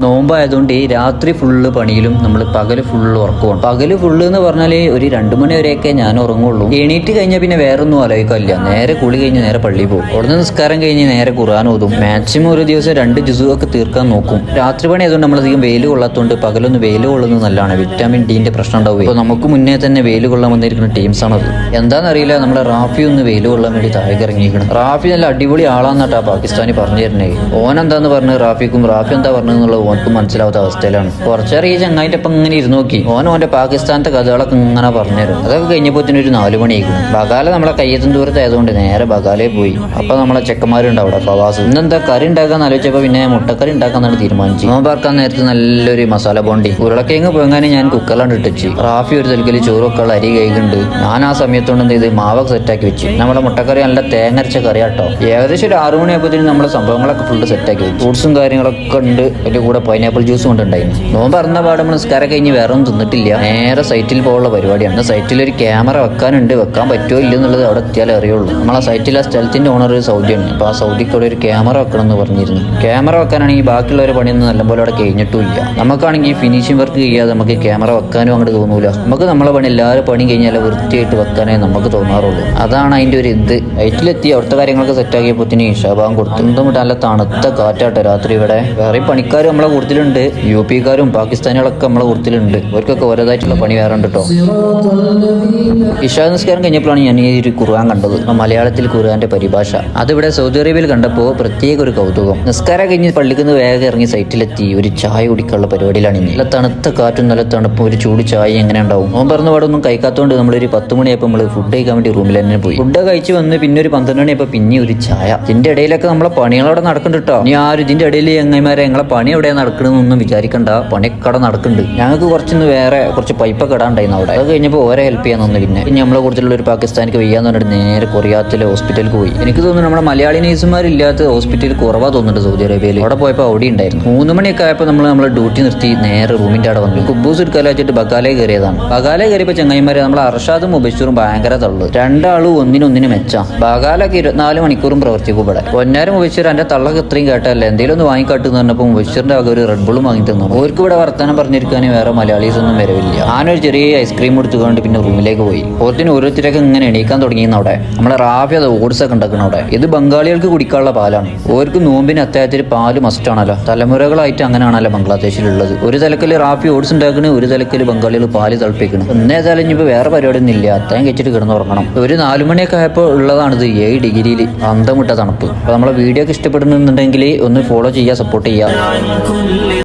നോമ്പായതുകൊണ്ട് ഈ രാത്രി ഫുള്ള് പണിയിലും നമ്മൾ പകല് ഫുള്ള് ഉറക്കമാണ്. പകല് ഫുള്ള് എന്ന് പറഞ്ഞാൽ ഒരു 2 മണി വരെയൊക്കെ ഞാൻ ഉറങ്ങുള്ളൂ. എണീറ്റ് കഴിഞ്ഞാൽ പിന്നെ വേറെ ഒന്നും ആലോചിക്കില്ല. നേരെ കുളി കഴിഞ്ഞ് നേരെ പള്ളിയിൽ പോകും. അവിടുന്ന് നിസ്കാരം കഴിഞ്ഞ് നേരെ ഖുർആൻ ഓതും. മാക്സിമം ഒരു ദിവസം 2 ജുസു ഒക്കെ തീർക്കാൻ നോക്കും. രാത്രി പണി ആയതുകൊണ്ട് നമ്മളധികം വെയിൽ കൊള്ളാത്തതുകൊണ്ട് പകലൊന്ന് വെയിൽ കൊള്ളുന്നത് നല്ലതാണ്. വിറ്റാമിൻ ഡിന്റെ പ്രശ്നം ഉണ്ടാവും. അപ്പോൾ നമുക്ക് മുന്നേ തന്നെ വെയിൽ കൊള്ളാൻ വന്നിരിക്കുന്ന ടീംസാണത്. എന്താണെന്നറിയില്ല, നമ്മളെ റാഫി ഒന്ന് വെയിൽ കൊള്ളാൻ വേണ്ടി താഴേക്ക് ഇറങ്ങിയിരിക്കണം. റാഫി നല്ല അടിപൊളി ആളാന്നാട്ടാ പാകിസ്ഥാനി പറഞ്ഞു തരുന്നത്. ഓൻ എന്താന്ന് പറഞ്ഞു റാഫിക്കും, റാഫി എന്താ പറഞ്ഞെന്നുള്ളത് ഓനക്കും മനസ്സിലാവാത്ത അവസ്ഥയിലാണ്. കുറച്ചേറെ ഈ ചങ്ങായിന്റെ ഒപ്പം ഇങ്ങനെ ഇരുന്ന് നോക്കി ഓന്റെ പാകിസ്ഥാനത്തെ കഥകളൊക്കെ ഇങ്ങനെ പറഞ്ഞുതരും. അതൊക്കെ കഴിഞ്ഞപ്പോ ഒരു 4 മണിയായിരിക്കും. ബഗാല നമ്മളെ കയ്യെത്തും ദൂരത്തായതുകൊണ്ട് നേരെ ബഗാലേ പോയി. അപ്പൊ നമ്മളെ ചെക്കന്മാരുണ്ട് അവിടെ, ഫവാസ്. ഇന്നെന്താ കറി ഉണ്ടാക്കാന്ന് ആലോചിച്ചപ്പോ പിന്നെ മുട്ടക്കറി ഉണ്ടാക്കാന്നാണ് തീരുമാനിച്ചു. നോമ്പാർക്കാൻ നേരത്തെ നല്ലൊരു മസാല ബോണ്ടി ഉരുളക്കിഴങ്ങ് പോകാൻ ഞാൻ കുക്കറിലാണ് ഇട്ടിച്ച്. റാഫി ഒരു തലക്കല് ചോറൊക്കെ ഉള്ള അരി കഴിക്കുന്നുണ്ട്. ഞാൻ ആ സമയത്തോണ്ട് എന്ത് ചെയ്ത് മാവൊക്കെ സെറ്റാക്കി വെച്ചു. നമ്മുടെ മുട്ടക്കറി നല്ല തേങ്ങരച്ച കറിയാട്ടോ. ഏകദേശം ഒരു 6 മണിയായപ്പോഴത്തേനും നമ്മുടെ സംഭവങ്ങളൊക്കെ ഫുള്ള് സെറ്റാക്കി വെച്ചു. ഫ്രൂട്ട്സും കാര്യങ്ങളൊക്കെ ഉണ്ട്. അതിന്റെ കൂടെ പൈനാപ്പിൾ ജ്യൂസും കൊണ്ടുണ്ടായിരുന്നു. നോമ്പ് പറഞ്ഞ പാടെ നമ്മൾ നിസ്കാരം കഴിഞ്ഞ് വേറെ ഒന്നും തിന്നിട്ടില്ല. നേരെ സൈറ്റിൽ പോകാനുള്ള പരിപാടിയാണ്. സൈറ്റിൽ ഒരു ക്യാമറ വെക്കാനുണ്ട്. വെക്കാൻ പറ്റുമോ ഇല്ലെന്നുള്ളത് അവിടെ എത്തിയാലേ അറിയുള്ളൂ. നമ്മളെ സൈറ്റിൽ ആ സ്ഥലത്തിന്റെ ഓണർ സൗദിയാണ്. അപ്പൊ ആ സൗദിക്ക് അവിടെ ഒരു ക്യാമറ വെക്കണം എന്ന് പറഞ്ഞിരുന്നു. ക്യാമറ വെക്കാനാണെങ്കിൽ ബാക്കിയുള്ളവരെ പണിയൊന്നും നല്ലപോലെ അവിടെ കഴിഞ്ഞിട്ടുമില്ല. നമുക്കാണെങ്കിൽ ഫിനിഷിംഗ് വർക്ക് ചെയ്യാതെ നമുക്ക് ക്യാമറ വെക്കാനും അങ്ങോട്ട് തോന്നൂല. നമുക്ക് നമ്മളെ പണി എല്ലാവരും പണി കഴിഞ്ഞാൽ വൃത്തിയായിട്ട് വെക്കാനേ നമുക്ക് തോന്നാറുള്ളൂ. അതാണ് അതിന്റെ ഒരു ഇത്. സൈറ്റിലെത്തി അവിടുത്തെ കാര്യങ്ങളൊക്കെ സെറ്റാക്കിയപ്പോൾ ഇഷാബാൻ കൊടുത്തു. എന്തും നല്ല തണുത്ത കാറ്റാട്ടെ രാത്രി. ഇവിടെ വേറെ പണിക്കാർ നമ്മളെ കൂടുതലുണ്ട്. UP-കാരും പാകിസ്ഥാനികളൊക്കെ നമ്മളെ കൂടുതലുണ്ട്. അവർക്കൊക്കെ ഓരോതായിട്ടുള്ള പണി വേറെ ഉണ്ട് കേട്ടോ. ഇഷാ നിസ്കാരം കഴിഞ്ഞപ്പോഴാണ് ഞാൻ ഈ ഒരു ഖുർആൻ കണ്ടത്. മലയാളത്തിൽ ഖുർആന്റെ പരിഭാഷ. അതിവിടെ സൗദി അറേബ്യയിൽ കണ്ടപ്പോൾ പ്രത്യേക ഒരു കൗതുകം. നിസ്കാരം കഴിഞ്ഞ് പള്ളിക്കുന്ന് വേഗം ഇറങ്ങി സൈറ്റിലെത്തി ഒരു ചായ കുടിക്കാനുള്ള പരിപാടിയിലാണ് ഇനി. നല്ല തണുത്ത കാറ്റും നല്ല തണുപ്പും ഒരു ചൂട് ചായ എങ്ങനെ ഉണ്ടാവും. ഓൻ പറഞ്ഞ പാടൊന്നും കഴിക്കാത്തതുകൊണ്ട് നമ്മളൊരു 10 മണിയായപ്പോൾ നമ്മൾ ഫുഡ് കഴിക്കാൻ വേണ്ടി റൂമിൽ തന്നെ പോയി. ഫുഡ് കഴിച്ച് വന്ന് പിന്നെ ഒരു 12 മണിയപ്പോൾ പിന്നെ ഒരു ചായ. ഇതിന്റെ ഇടയിലൊക്കെ നമ്മളെ പണികളവിടെ നടക്കുന്നുണ്ട് കേട്ടോ. ഇനി ആരും ഇതിന്റെ ഇടയിൽ ചങ്ങായിമാരെ ഞങ്ങളെ പണി എവിടെയാണ് നടക്കണമെന്നൊന്നും വിചാരിക്കണ്ട. പണിക്കട നടക്കുന്നുണ്ട്. ഞങ്ങൾക്ക് കുറച്ച് പൈപ്പൊക്കെ ഇടാണ്ടായിരുന്നു അവിടെ. അത് കഴിഞ്ഞപ്പോൾ ഓരോ ഹെൽപ്പ് ചെയ്യാൻ തന്നു. പിന്നെ നമ്മളെ കൂടുതലുള്ള ഒരു പാകിസ്ഥാനിക്ക് വയ്യാന്ന് പറഞ്ഞിട്ട് നേരെ കൊറിയാത്തിലെ ഹോസ്പിറ്റലിൽ പോയി. എനിക്ക് തോന്നുന്നു നമ്മുടെ മലയാളി നേഴ്സുമാരില്ലാത്ത ഹോസ്പിറ്റലിൽ കുറവാ തോന്നുന്നുണ്ട് സൗദി അറേബ്യയിൽ. അവിടെ പോയപ്പോൾ അവിടെ ഉണ്ടായിരുന്നു. 3 മണിയൊക്കെ ആയപ്പോൾ നമ്മളെ ഡ്യൂട്ടി നിർത്തി നേരെ റൂമിന്റെ അവിടെ വന്നു. കുബൂസ് എടുക്കാൻ വെച്ചിട്ട് ബഗാലേ കയറിയതാണ്. ബഗാലേ കയറിയപ്പോൾ ചങ്ങായിമാരെ നമ്മളെ അർഷാദും മുബഷീറും ഭയങ്കര തള്ളു. രണ്ടാളും ഒന്നിനൊന്നിന് മെച്ചാ. ബഗാലൊക്കെ 24 മണിക്കൂറും പ്രവർത്തിക്കും ഇവിടെ. പൊന്നാരും മുബഷീർ എന്റെ തള്ളക്ക് ഇത്രയും കേട്ടല്ലേ എന്തെങ്കിലും ഒന്ന് വാങ്ങിക്കാട്ടെന്ന് പറഞ്ഞപ്പോൾ മുബഷീറിന്റെ ആകെ ഒരു റെഡ് ബുള്ളും വാങ്ങി തന്നു. ഓർക്ക് ഇവിടെ വർത്താനം പറഞ്ഞിരിക്കാൻ വേറെ മലയാളീസ് ഒന്നും വരവില്ല. ഞാനൊരു ചെറിയ ഐസ്ക്രീം എടുത്തുകൊണ്ട് പിന്നെ റൂമിലേക്ക് പോയി. ഓരോരുത്തരൊക്കെ ഇങ്ങനെ എണീക്കാൻ തുടങ്ങിയെന്ന് അവിടെ. നമ്മളെ റാഫി അത് ഓട്സ് ഒക്കെ ഉണ്ടാക്കണം അവിടെ. ഇത് ബംഗാളികൾക്ക് കുടിക്കാനുള്ള പാലാണ്. ഓർക്ക് നോമ്പിന് അത്താഴത്തിൽ പാല് മസ്റ്റ് ആണല്ലോ. തലമുറകളായിട്ട് അങ്ങനെയാണല്ലോ ബംഗ്ലാദേശിലുള്ളത്. ഒരു തലക്കല് റാഫി ഓട്സ് ഉണ്ടാക്കണ്, ഒരു തലക്കല് ബംഗാളികൾ പാല് തിളപ്പിക്കണം. എന്നേതായാലും ഇനിയിപ്പോൾ വേറെ പരിപാടി ഒന്നും ഇല്ല. അത്താഴം കഴിച്ചിട്ട് കിടന്നുറങ്ങണം. ഒരു 4 മണിയൊക്കെ ആയപ്പോൾ ഉള്ളതാണിത് 7 ഡിഗ്രിയിൽ അന്തം വിട്ട തണുപ്പ്. അപ്പോൾ നമ്മളെ വീഡിയോ ഒക്കെ ഇഷ്ടപ്പെടുന്നുണ്ടെങ്കിൽ ഒന്ന് ഫോളോ ചെയ്യുക, സപ്പോർട്ട് ചെയ്യുക.